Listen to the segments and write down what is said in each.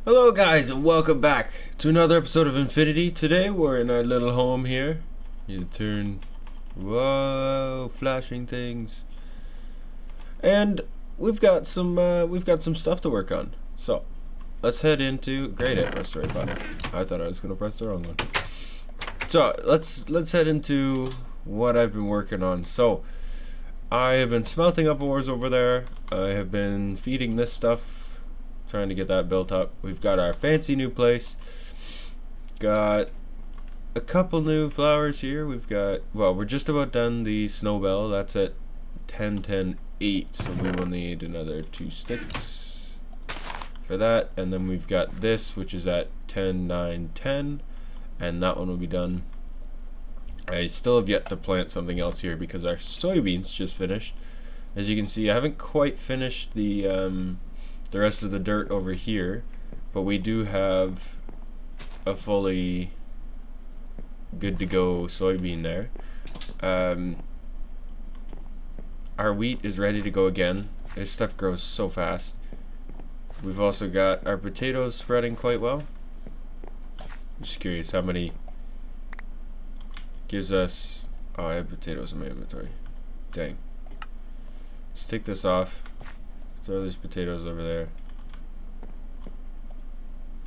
Hello guys and welcome back to another episode of Infinity. Today we're in our little home here. You turn, whoa, flashing things. And we've got some stuff to work on. So let's head into great it. Press the right button. I thought I was gonna press the wrong one. So let's head into what I've been working on. So I have been smelting up ores over there. I have been feeding this stuff, trying to get that built up. We've got our fancy new place. Got a couple new flowers here. We've got, well, we're just about done the snowbell. That's at 10, 10, 8, so we will need another 2 sticks for that. And then we've got this, which is at 10, 9, 10, and that one will be done. I still have yet to plant something else here because our soybeans just finished. As you can see, I haven't quite finished the rest of the dirt over here, but we do have a fully good to go soybean there. Our wheat is ready to go again. This stuff grows so fast. We've also got our potatoes spreading quite well. Just curious how many gives us. Oh, I have potatoes in my inventory. Dang. Let's take this off. Throw these potatoes over there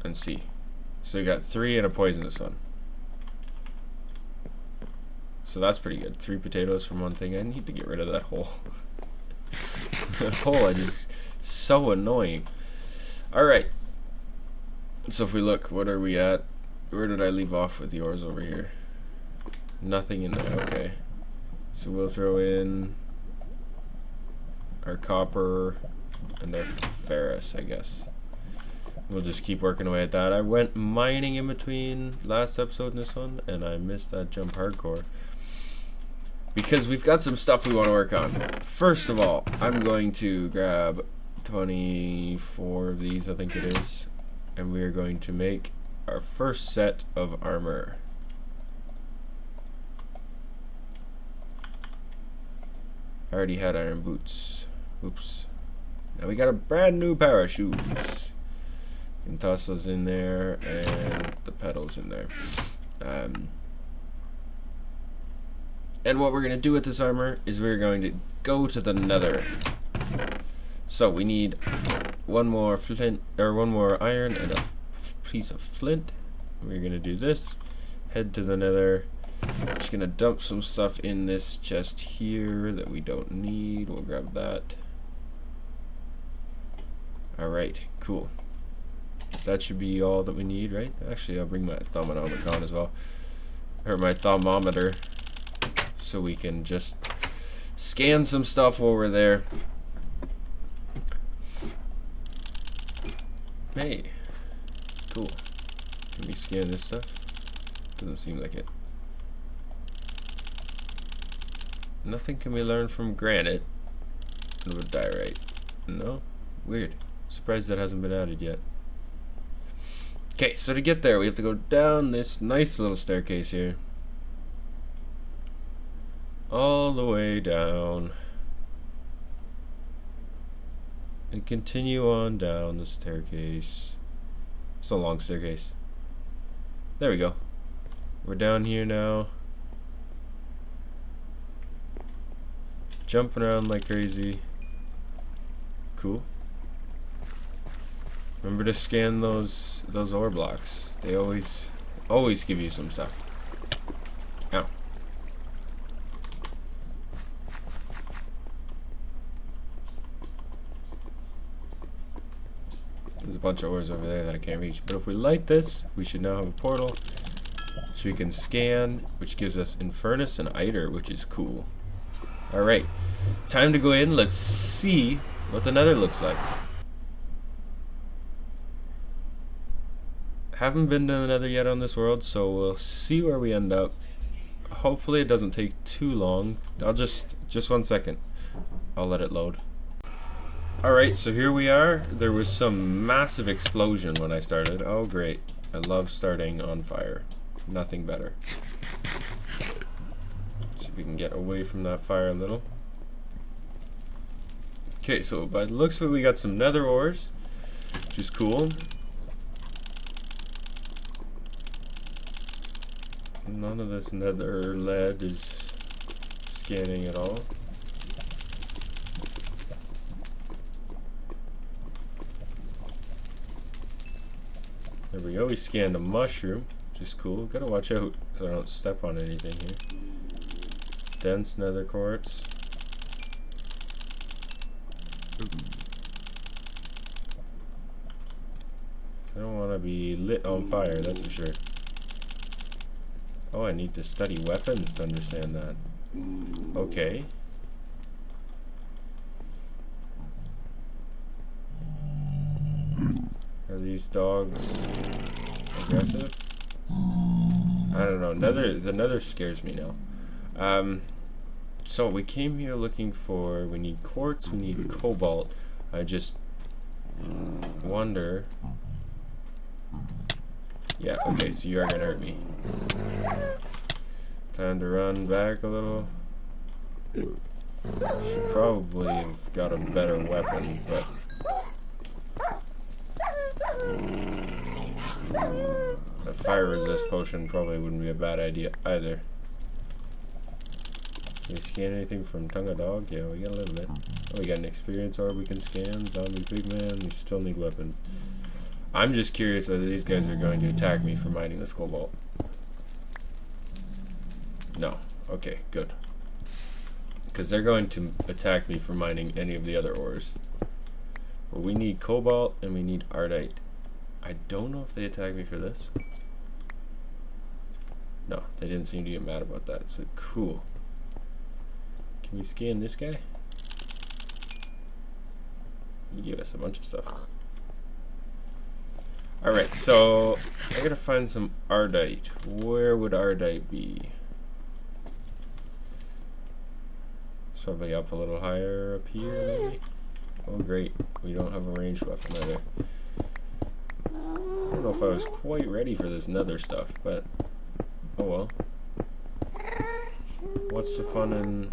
and see. So we got 3 and a poisonous one. So that's pretty good. 3 potatoes from one thing. I need to get rid of that hole. That hole I just so annoying. Alright. So if we look, what are we at? Where did I leave off with the ores over here? Nothing in there. Okay. So we'll throw in our copper and our ferrous, I guess. We'll just keep working away at that. I went mining in between last episode and this one, and I missed that jump hardcore because we've got some stuff we want to work on. First of all, I'm going to grab 24 of these, I think it is, and we are going to make our first set of armor. I already had iron boots. Oops. Now we got a brand new pair of shoes. Can toss those in there and the pedals in there. And what we're going to do with this armor is we're going to go to the Nether. So we need one more flint, or one more iron and a piece of flint. We're going to do this. Head to the Nether. Just going to dump some stuff in this chest here that we don't need. We'll grab that. Alright, cool. That should be all that we need, right? Actually, I'll bring my thermometer as well. Or my thermometer. So we can just scan some stuff while we're there. Hey. Cool. Can we scan this stuff? Doesn't seem like it. Nothing can be learned from granite. And with diorite. No? Weird. Surprised that hasn't been added yet. Okay, so to get there we have to go down this nice little staircase here. All the way down. And continue on down the staircase. It's a long staircase. There we go. We're down here now. Jumping around like crazy. Cool. Remember to scan those ore blocks. They always give you some stuff. Ow. There's a bunch of ores over there that I can't reach. But if we light this, we should now have a portal. So we can scan, which gives us Infernus and Eider, which is cool. Alright. Time to go in. Let's see what the Nether looks like. Haven't been to the Nether yet on this world, so we'll see where we end up. Hopefully it doesn't take too long. I'll just 1 second. I'll let it load. Alright, so here we are. There was some massive explosion when I started. Oh great. I love starting on fire. Nothing better. See if we can get away from that fire a little. Okay, so by the looks of it we got some Nether ores, which is cool. None of this nether lead is scanning at all. There we go, we scanned a mushroom, which is cool. Gotta watch out so I don't step on anything here. Dense nether quartz. I don't want to be lit on fire, that's for sure. Oh, I need to study weapons to understand that. Okay. Are these dogs aggressive? I don't know. The nether scares me now. So we came here looking for, we need quartz, we need cobalt. I just wonder. Yeah, okay, so you are gonna hurt me. Time to run back a little. Should probably have got a better weapon, but a fire resist potion probably wouldn't be a bad idea either. Can we scan anything from Tongue of Dog? Yeah, we got a little bit. Oh, we got an experience orb we can scan. Zombie pigman. We still need weapons. I'm just curious whether these guys are going to attack me for mining this cobalt. No. Okay, good. Because they're going to attack me for mining any of the other ores. But we need cobalt and we need ardite. I don't know if they attack me for this. No, they didn't seem to get mad about that. So cool. Can we scan this guy? He gave us a bunch of stuff. Alright, so I gotta find some ardite. Where would ardite be? It's probably up a little higher up here, maybe? Oh great, we don't have a ranged weapon either. I don't know if I was quite ready for this nether stuff, but oh well. What's the fun in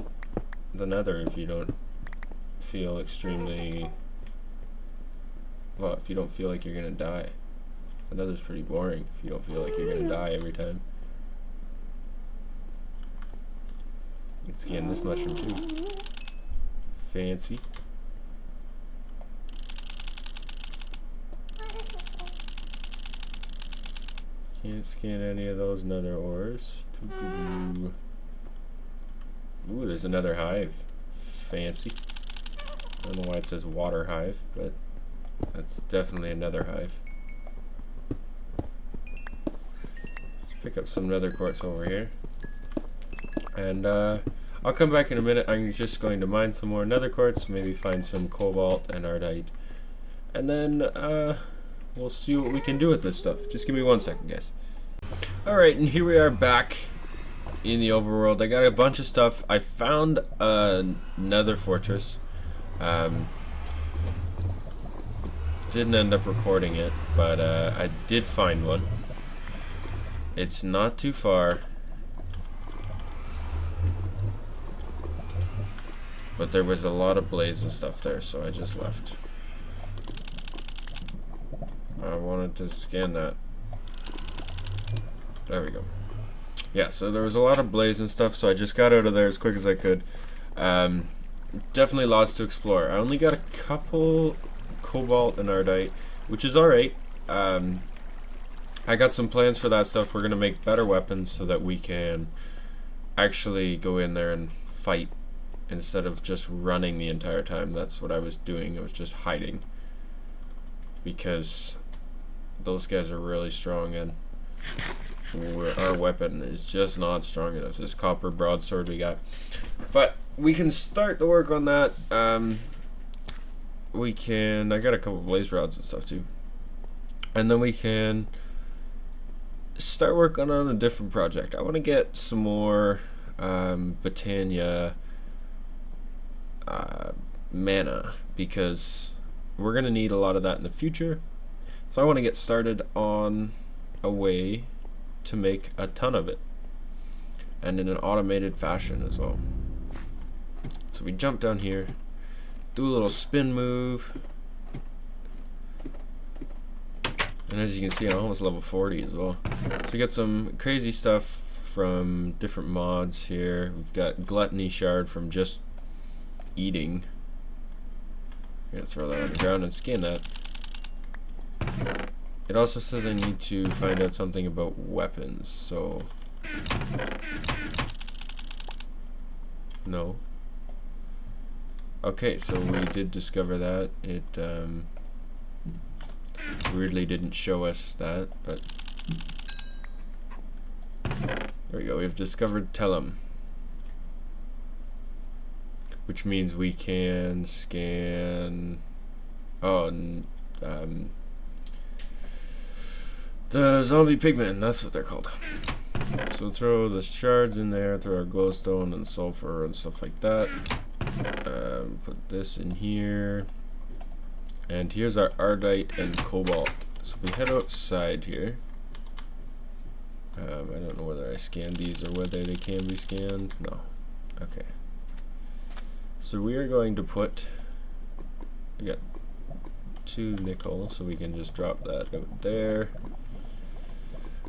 the nether if you don't feel extremely... Well, if you don't feel like you're gonna die? The nether's pretty boring if you don't feel like you're gonna die every time. You can scan this mushroom too. Fancy. Can't scan any of those nether ores. Ooh, there's another hive. Fancy. I don't know why it says water hive, but that's definitely another hive. Let's pick up some nether quartz over here. And I'll come back in a minute. I'm just going to mine some more nether quartz, maybe find some cobalt and ardite. And then we'll see what we can do with this stuff. Just give me 1 second, guys. Alright, and here we are back in the overworld. I got a bunch of stuff. I found a nether fortress. Didn't end up recording it, but I did find one. It's not too far. But there was a lot of blaze and stuff there, so I just left. I wanted to scan that. There we go. Yeah, so there was a lot of blaze and stuff, so I just got out of there as quick as I could. Definitely lots to explore. I only got a couple cobalt and ardite, which is alright. I got some plans for that stuff. We're going to make better weapons so that we can actually go in there and fight instead of just running the entire time. That's what I was doing. I was just hiding because those guys are really strong and our weapon is just not strong enough. This copper broadsword we got, but we can start the work on that. We can, I got a couple blaze rods and stuff too, and then we can start working on a different project. I want to get some more Britannia mana because we're gonna need a lot of that in the future. So I want to get started on a way to make a ton of it, and in an automated fashion as well. So we jump down here, do a little spin move, and as you can see, I'm almost level 40 as well. So we got some crazy stuff from different mods here. We've got Gluttony Shard from just eating. I'm gonna throw that on the ground and scan that. It also says I need to find out something about weapons, so... No. Okay, so we did discover that. It weirdly didn't show us that, but... There we go, we've discovered Tellum. Which means we can scan... Oh, the zombie pigmen, that's what they're called. So we'll throw the shards in there, throw our glowstone and sulfur and stuff like that. Put this in here. And here's our ardite and cobalt. So if we head outside here... I don't know whether I scanned these or whether they can be scanned. No. Okay. So we are going to put... We got 2 nickel, so we can just drop that out there.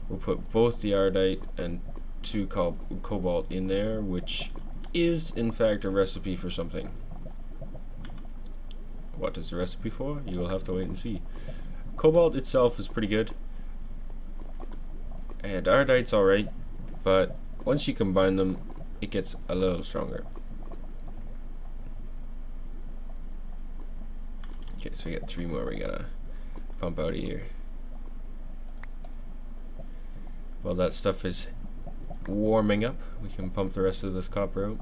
We'll put both the ardite and 2 cobalt in there, which is in fact a recipe for something. What is the recipe for? You will have to wait and see. Cobalt itself is pretty good. And ardite's alright, but once you combine them, it gets a little stronger. Okay, so we got 3 more we gotta pump out of here. While that stuff is warming up, we can pump the rest of this copper out.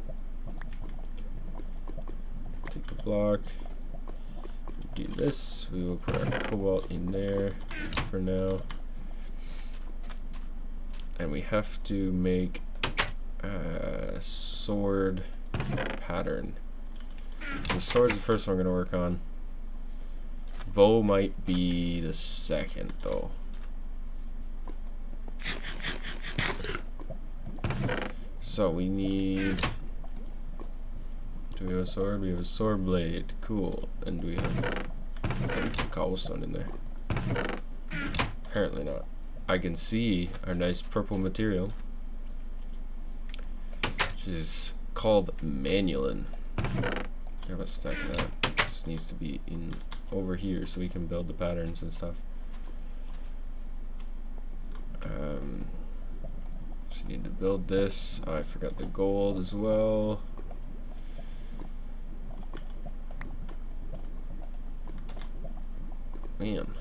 Take the block. Do this. We will put our cobalt in there for now. And we have to make a sword pattern. The sword's the first one I'm going to work on. Bow might be the second, though. So we need... Do we have a sword? We have a sword blade. Cool. And do we have cobblestone in there? Apparently not. I can see our nice purple material, which is called manulin. Grab a stack of that. It just needs to be in over here so we can build the patterns and stuff. So you need to build this. Oh, I forgot the gold as well. Man.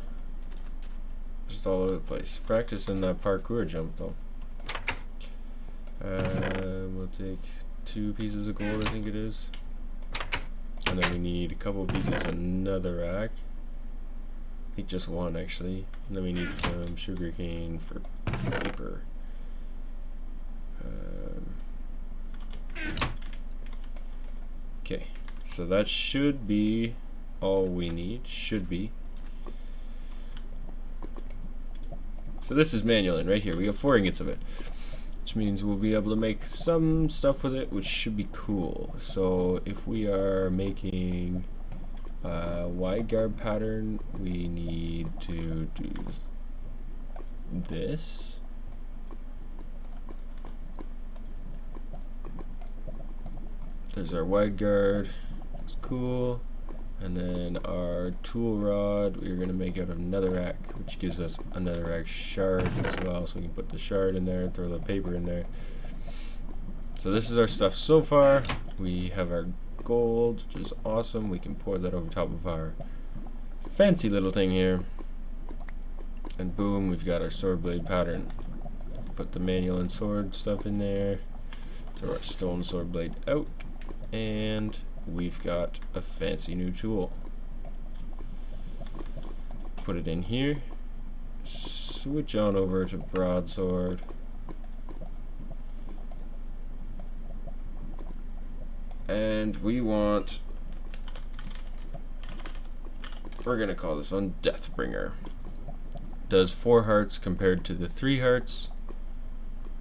All over the place. Practicing that parkour jump though. We'll take 2 pieces of gold, I think it is. And then we need a couple pieces of netherrack. I think just 1 actually. And then we need some sugarcane for paper. Okay, so that should be all we need. Should be. So this is manulin right here. We have 4 ingots of it, which means we'll be able to make some stuff with it, which should be cool. So if we are making a wide guard pattern, we need to do this. There's our wide guard. It's cool. And then our tool rod we're going to make out of netherrack, which gives us a netherrack shard as well. So we can put the shard in there and throw the paper in there. So this is our stuff so far. We have our gold, which is awesome. We can pour that over top of our fancy little thing here. And boom, we've got our sword blade pattern. Put the manulin sword stuff in there. Throw our stone sword blade out. And we've got a fancy new tool. Put it in here. Switch on over to broadsword. And we want... We're gonna call this one Deathbringer. Does 4 hearts compared to the 3 hearts.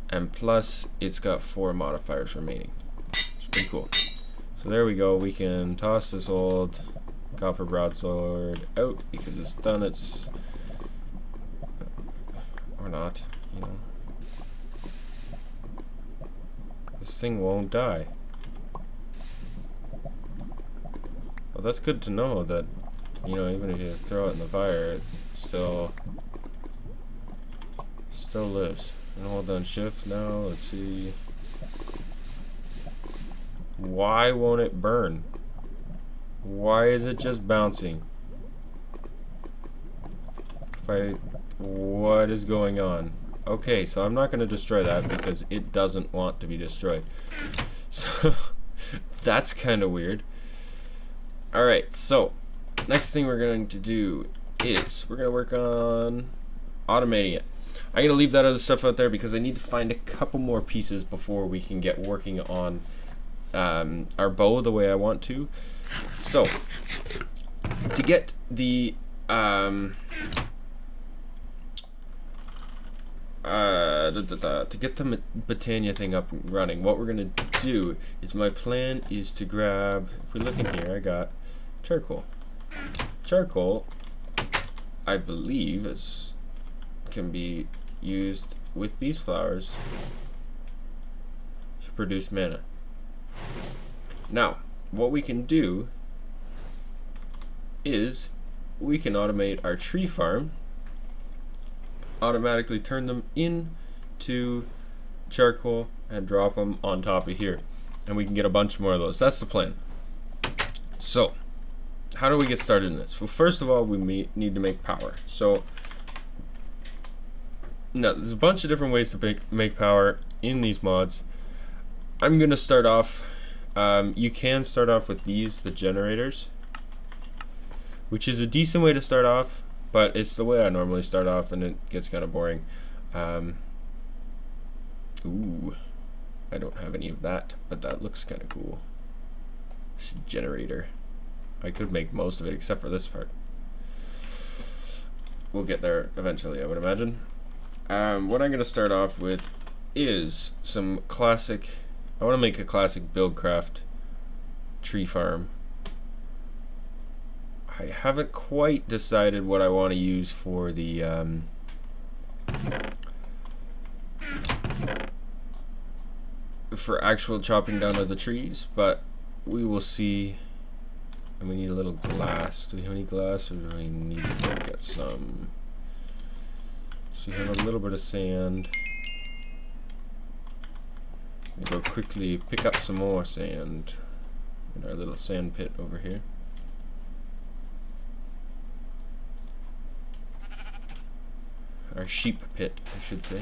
And plus, it's got 4 modifiers remaining. It's pretty cool. So there we go, we can toss this old copper broadsword out because it's done its... or not, you know. This thing won't die. Well, that's good to know that, you know, even if you throw it in the fire, it still lives. And hold down shift now, let's see. Why won't it burn? Why is it just bouncing? What is going on? Okay, so I'm not going to destroy that because it doesn't want to be destroyed. So, that's kind of weird. Alright, so, next thing we're going to do is we're going to work on automating it. I'm going to leave that other stuff out there because I need to find a couple more pieces before we can get working on our bow the way I want to. So, to get the to get the Botania thing up and running, what we're gonna do is, my plan is to grab, if we look in here, I got charcoal. Charcoal, I believe, can be used with these flowers to produce mana. Now, what we can do is we can automate our tree farm, automatically turn them into charcoal and drop them on top of here, and we can get a bunch more of those. That's the plan. So, how do we get started in this? Well, first of all, we need to make power. So, now there's a bunch of different ways to make power in these mods. I'm gonna start off. You can start off with these, the generators, which is a decent way to start off, but it's the way I normally start off, and it gets kind of boring. Ooh, I don't have any of that, but that looks kind of cool. This generator. I could make most of it except for this part. We'll get there eventually, I would imagine. What I'm going to start off with is some classic. I want to make a classic Buildcraft tree farm. I haven't quite decided what I want to use for the for actual chopping down of the trees, but we will see. And we need a little glass. Do we have any glass, or do we need to get some? So we have a little bit of sand. We'll go quickly pick up some more sand in our little sand pit over here. Our sheep pit, I should say.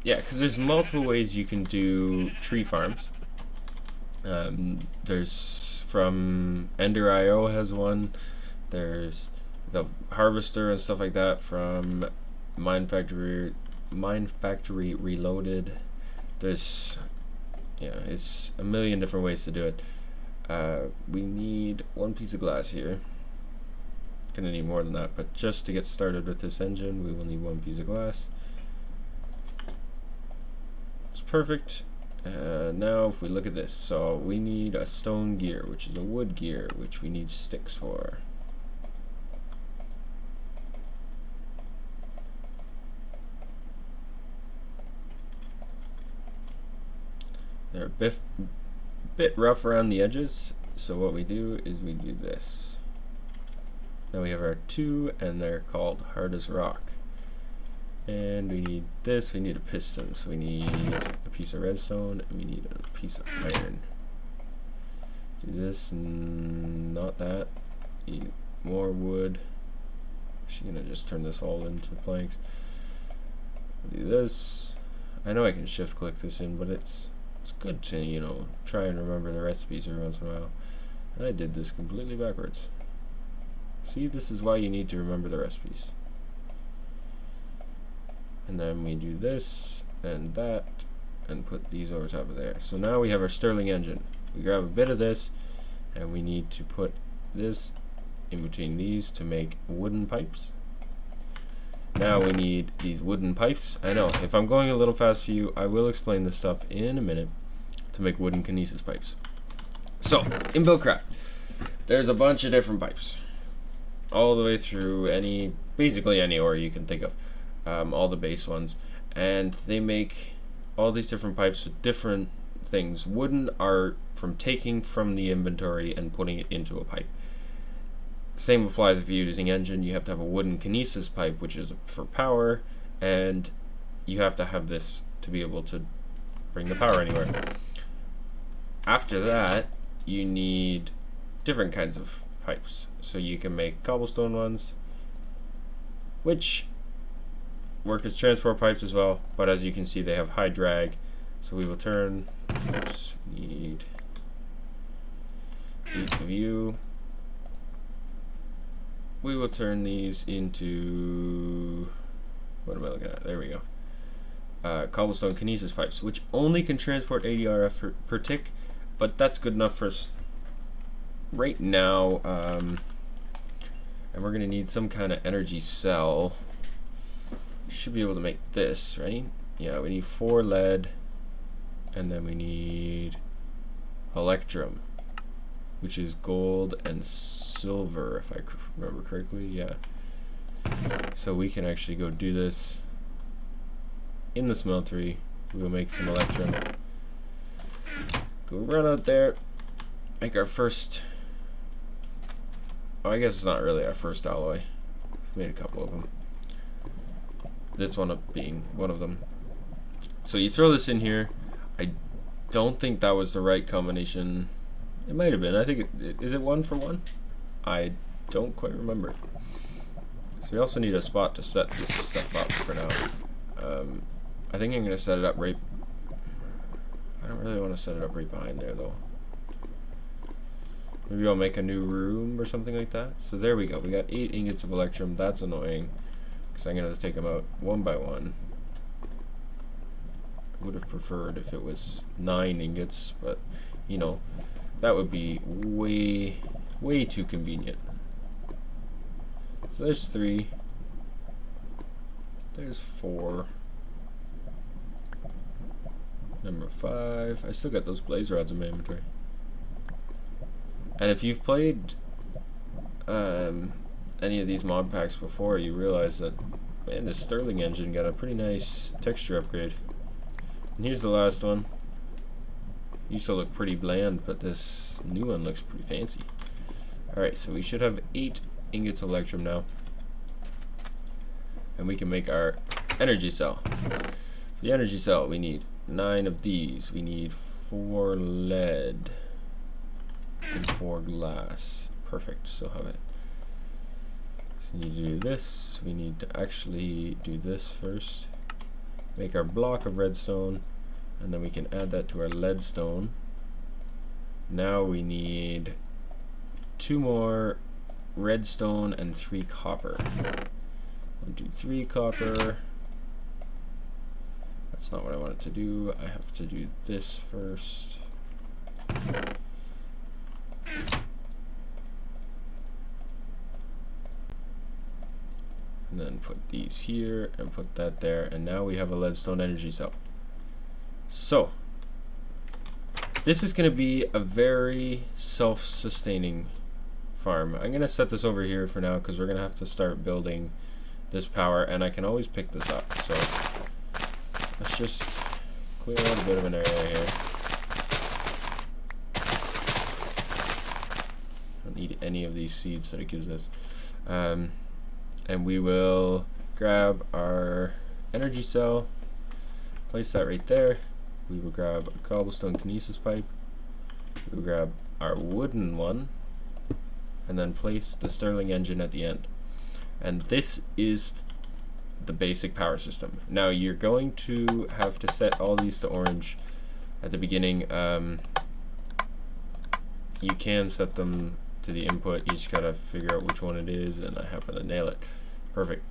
Yeah, because there's multiple ways you can do tree farms. There's from Ender.io has one. There's the harvester and stuff like that from Mine Factory Reloaded. There's, yeah, it's a million different ways to do it. We need one piece of glass here. Gonna need more than that, but just to get started with this engine, we will need one piece of glass. It's perfect. Now if we look at this, so we need a stone gear, which is a wood gear, which we need sticks for. They're a bit rough around the edges, so what we do is we do this. Now we have our two, and they're called hard as rock. And we need this, we need a piston, so we need a piece of redstone, and we need a piece of iron. Do this, and not that. Need more wood. Actually gonna just turn this all into planks. Do this. I know I can shift click this in, but it's good to, you know, try and remember the recipes every once in a while. And I did this completely backwards. See, this is why you need to remember the recipes. And then we do this and that and put these over top of there. So now we have our Stirling engine. We grab a bit of this and we need to put this in between these to make wooden pipes. Now we need these wooden pipes. I know, if I'm going a little fast for you, I will explain this stuff in a minute to make wooden kinesis pipes. So, in Buildcraft, there's a bunch of different pipes. all the way through basically any ore you can think of, all the base ones, and they make all these different pipes with different things. Wooden are from taking from the inventory and putting it into a pipe. Same applies if you're using engine. You have to have a wooden kinesis pipe, which is for power, and you have to have this to be able to bring the power anywhere. After that, you need different kinds of pipes. So you can make cobblestone ones, which work as transport pipes as well, but as you can see, they have high drag. So we will turn, oops, need each of you. We will turn these into, what am I looking at? There we go. Cobblestone kinesis pipes, which only can transport 80 RF per tick, but that's good enough for us right now. And we're gonna need some kind of energy cell. Should be able to make this, right? Yeah, we need 4 lead, and then we need electrum, which is gold and silver, if I remember correctly. Yeah. So we can actually go do this in the smeltery. We'll make some electrum. Go run out there, make our first. Oh, I guess it's not really our first alloy. We've made a couple of them. This one up being one of them. So you throw this in here. I don't think that was the right combination. It might have been. I think is it 1 for 1? I don't quite remember. So we also need a spot to set this stuff up for now. I think I'm gonna set it up right. I don't really want to set it up right behind there though. Maybe I'll make a new room or something like that. So there we go. We got 8 ingots of electrum. That's annoying, because I'm gonna have to take them out one by one. I would have preferred if it was 9 ingots, but you know, that would be way too convenient. So there's 3. There's 4. Number 5. I still got those blaze rods in my inventory. And if you've played any of these mod packs before, you realize that, man, this Sterling engine got a pretty nice texture upgrade. And here's the last one. Used to look pretty bland, but this new one looks pretty fancy. Alright, so we should have 8 ingots of electrum now. And we can make our energy cell. For the energy cell, we need 9 of these. We need 4 lead and 4 glass. Perfect, still have it. So we need to do this. We need to actually do this first. Make our block of redstone, and then we can add that to our leadstone. Now we need 2 more redstone and 3 copper. 1, 2, 3 copper. That's not what I wanted to do. I have to do this first. And then put these here and put that there, and now we have a leadstone energy cell. So this is going to be a very self-sustaining farm. I'm going to set this over here for now because we're going to have to start building this power, and I can always pick this up. So let's just clear out a bit of an area here. Don't need any of these seeds that it gives us. And we will grab our energy cell, place that right there. We will grab a cobblestone kinesis pipe. We will grab our wooden one, and then place the Sterling engine at the end. And this is the basic power system. Now you're going to have to set all these to orange at the beginning. You can set them to the input. You just gotta figure out which one it is, and I happen to nail it. Perfect.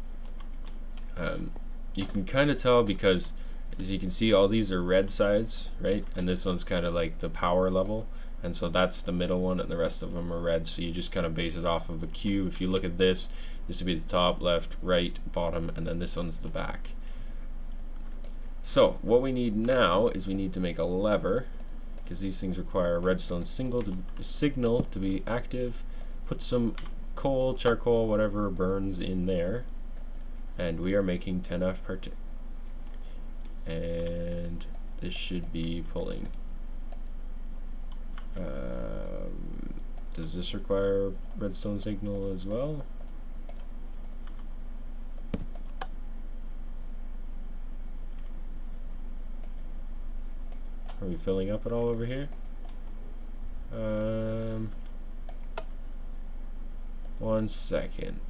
You can kind of tell because, as you can see, all these are red sides, right? And this one's kind of like the power level, and so that's the middle one, and the rest of them are red. So you just kind of base it off of a cube. If you look at this, this would be the top, left, right, bottom, and then this one's the back. So what we need now is we need to make a lever, because these things require a redstone signal to be active. Put some coal, charcoal, whatever burns in there, and we are making 10F per tick. And this should be pulling. Does this require redstone signal as well? Are we filling up at all over here? One second.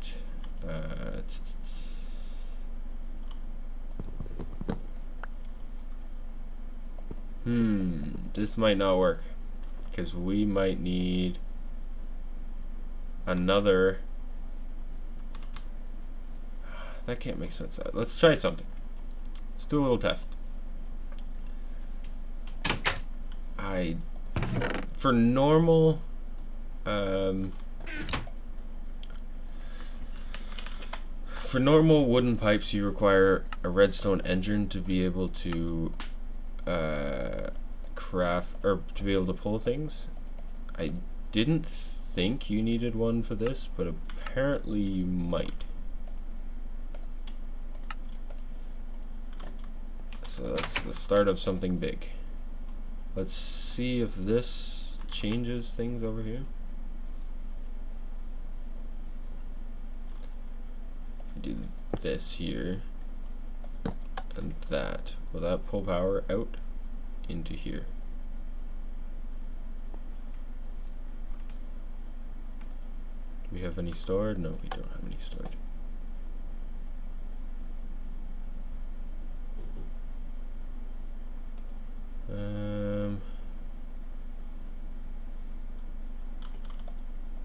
This might not work because we might need another. That can't make sense. Let's try something. Let's do a little test. For normal wooden pipes, you require a redstone engine to be able to craft, or to be able to pull things. I didn't think you needed one for this, but apparently you might. So that's the start of something big. Let's see if this changes things over here. Do this here and that. Will that pull power out into here? Do we have any stored? No, we don't have any stored.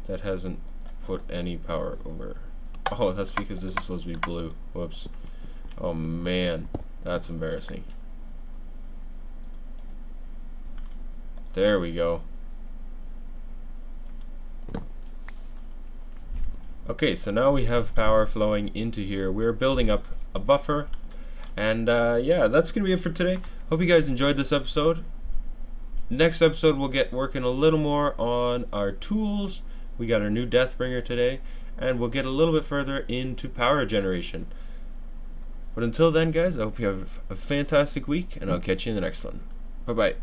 That hasn't put any power over. Oh, that's because this is supposed to be blue. Whoops. Oh man, that's embarrassing. There we go. Okay, so now we have power flowing into here. We're building up a buffer. And yeah, that's going to be it for today. Hope you guys enjoyed this episode. Next episode, we'll get working a little more on our tools. We got our new Deathbringer today. And we'll get a little bit further into power generation. But until then, guys, I hope you have a fantastic week. And I'll catch you in the next one. Bye-bye.